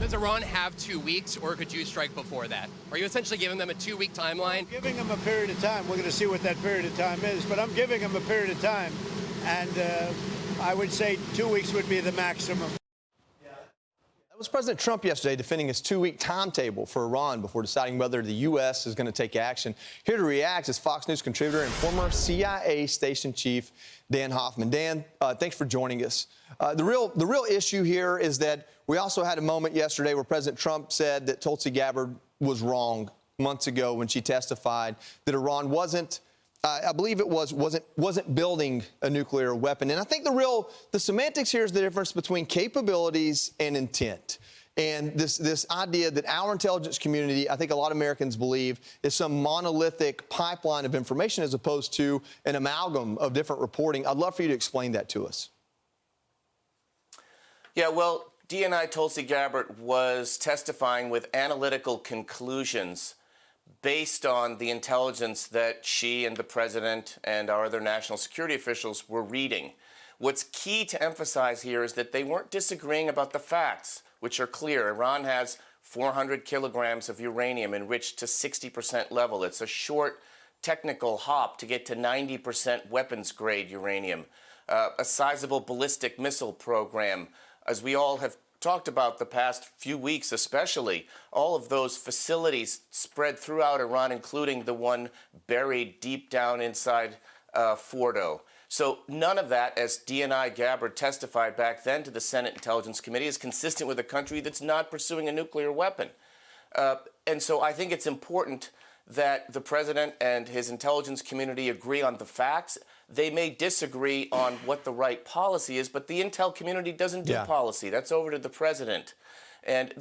Does Iran have 2 weeks, or could you strike before that? Are you essentially giving them a 2-week timeline? I'm giving them a period of time. We're going to see what that period of time is, but I'm giving them a period of time, and I would say 2 weeks would be the maximum. That was President Trump yesterday defending his 2-week timetable for Iran before deciding whether the U.S. is going to take action. Here to react is Fox News contributor and former CIA station chief Dan Hoffman. Dan, thanks for joining us. The real issue here is that we also had a moment yesterday where President Trump said that Tulsi Gabbard was wrong months ago when she testified that Iran wasn't. I believe it wasn't building a nuclear weapon. And I think the semantics here is the difference between capabilities and intent. And this idea that our intelligence community, I think a lot of Americans believe, is some monolithic pipeline of information as opposed to an amalgam of different reporting. I'd love for you to explain that to us. Yeah, well, DNI Tulsi Gabbard was testifying with analytical conclusions based on the intelligence that she and the president and our other national security officials were reading. What's key to emphasize here is that they weren't disagreeing about the facts, which are clear. Iran has 400 kilograms of uranium enriched to 60% level. It's a short technical hop to get to 90% weapons-grade uranium. A sizable ballistic missile program. As we all have talked about the past few weeks especially, all of those facilities spread throughout Iran, including the one buried deep down inside Fordo. So none of that, as DNI Gabbard testified back then to the Senate Intelligence Committee, is consistent with a country that's not pursuing a nuclear weapon. And so I think it's important that the president and his intelligence community agree on the facts. They may disagree on what the right policy is, but the intel community doesn't do policy. That's over to the president. And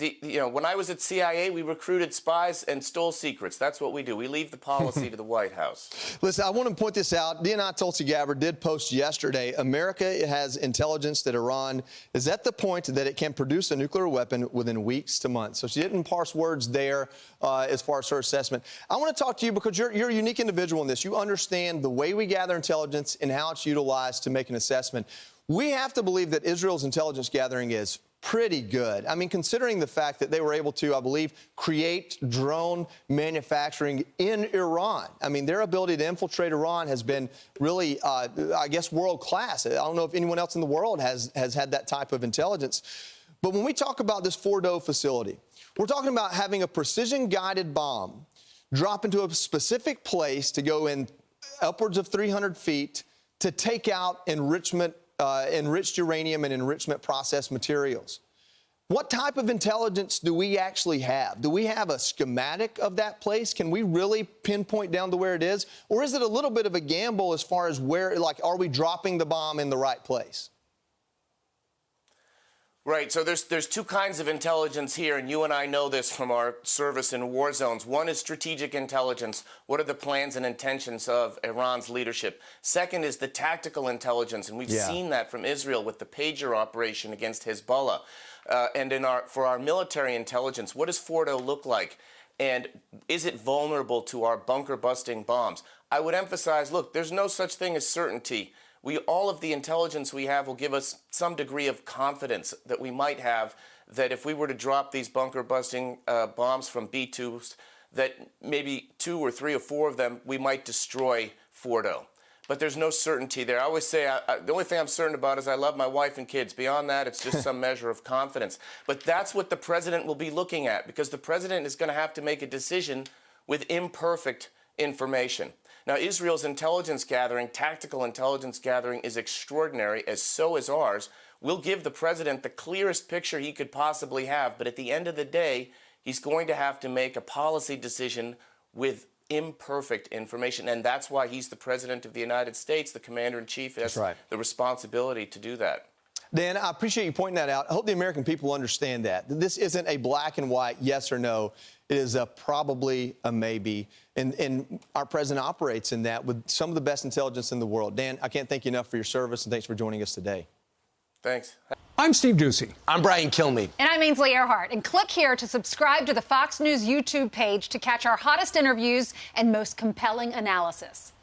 when I was at CIA, we recruited spies and stole secrets. That's what we do. We leave the policy to the White House. Listen, I want to point this out. DNI Tulsi Gabbard did post yesterday, America has intelligence that Iran is at the point that it can produce a nuclear weapon within weeks to months. So she didn't parse words there as far as her assessment. I want to talk to you because you're a unique individual in this. You understand the way we gather intelligence and how it's utilized to make an assessment. We have to believe that Israel's intelligence gathering is pretty good. I mean, considering the fact that they were able to, I believe, create drone manufacturing in Iran. I mean, their ability to infiltrate Iran has been really, I guess, world class. I don't know if anyone else in the world has had that type of intelligence. But when we talk about this Fordo facility, we're talking about having a precision-guided bomb drop into a specific place to go in upwards of 300 feet to take out enriched uranium and enrichment process materials. What type of intelligence do we actually have? Do we have a schematic of that place? Can we really pinpoint down to where it is? Or is it a little bit of a gamble as far as where, like, are we dropping the bomb in the right place? Right, so there's two kinds of intelligence here, and you and I know this from our service in war zones. One is strategic intelligence. What are the plans and intentions of Iran's leadership? Second is the tactical intelligence, and we've seen that from Israel with the pager operation against Hezbollah. And for our military intelligence, what does Fordo look like? And is it vulnerable to our bunker-busting bombs? I would emphasize, look, there's no such thing as certainty. All of the intelligence we have will give us some degree of confidence that we might have that if we were to drop these bunker-busting bombs from B-2s, that maybe 2 or 3 or 4 of them, we might destroy Fordo. But there's no certainty there. I always say the only thing I'm certain about is I love my wife and kids. Beyond that, it's just some measure of confidence. But that's what the president will be looking at, because the president is going to have to make a decision with imperfect information. Now, Israel's intelligence gathering, tactical intelligence gathering, is extraordinary, as so is ours. We'll give the president the clearest picture he could possibly have, but at the end of the day, he's going to have to make a policy decision with imperfect information, and that's why he's the president of the United States. The commander-in-chief has the responsibility to do that. Dan, I appreciate you pointing that out. I hope the American people understand that. This isn't a black and white yes or no. It is a probably, a maybe. And our president operates in that with some of the best intelligence in the world. Dan, I can't thank you enough for your service, and thanks for joining us today. Thanks. I'm Steve Doocy. I'm Brian Kilmeade. And I'm Ainsley Earhart. And click here to subscribe to the Fox News YouTube page to catch our hottest interviews and most compelling analysis.